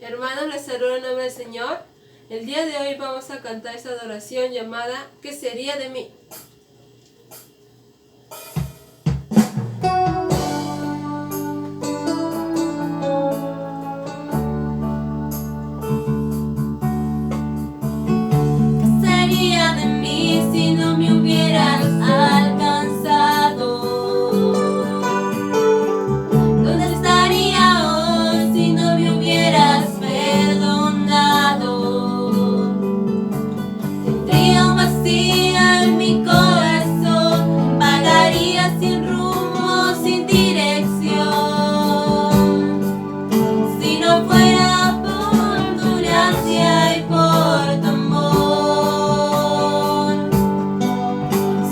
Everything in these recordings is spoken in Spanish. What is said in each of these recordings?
Hermanos, les saludo en nombre del Señor. El día de hoy vamos a cantar esta adoración llamada ¿Qué sería de mí? ¿Qué sería de mí si no me hubieras alcanzado? ¿Dónde estaría hoy si no me hubieras perdonado? Tendría un vacío en mi corazón, vagaría sin rumbo, sin dirección. Si no fuera por tu gracia y por tu amor,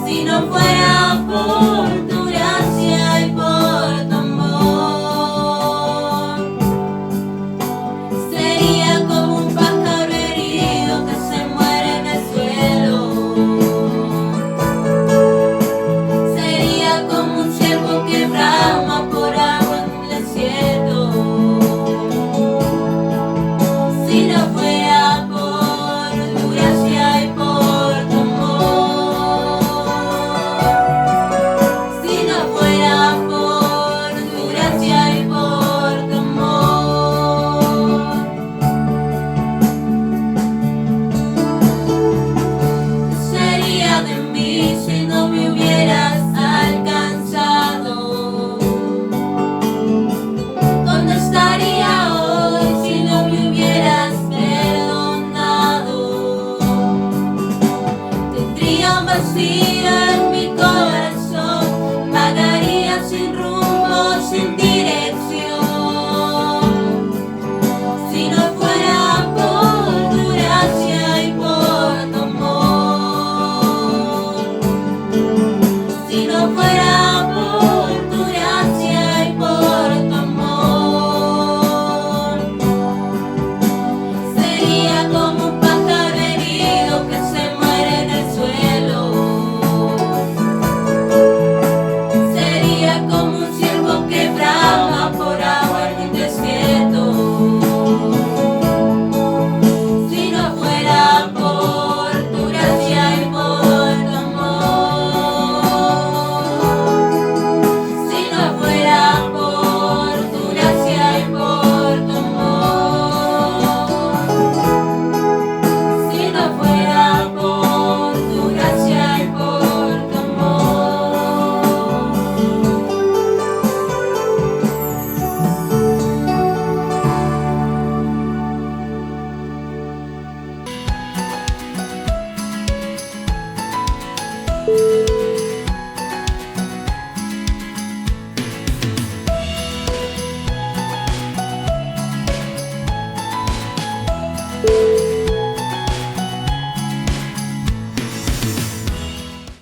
si no fuera por tu gracia y por tu amor, sería como un pájaro herido que se muere en el suelo. Sería como un ciervo que brama por agua en el desierto. Si no fuera por tu gracia y por tu amor, si no fuera por tu gracia y por tu amor, ¿qué sería de mí si no me hubieras alcanzado? ¿Dónde estaría hoy si no me hubieras perdonado? Tendría un vacío en mi corazón, vagaría sin rumbo, sin dirección. Si no fuera por tu gracia y por tu amor, si no fuera por tu gracia y por tu amor, sería como un pájaro herido que se muere en el suelo. Sería como un ciervo que brama por agua en un desierto. Si no fuera por tu gracia y por tu amor, si no fuera por tu gracia y por tu amor, si no fuera por tu gracia y por tu amor.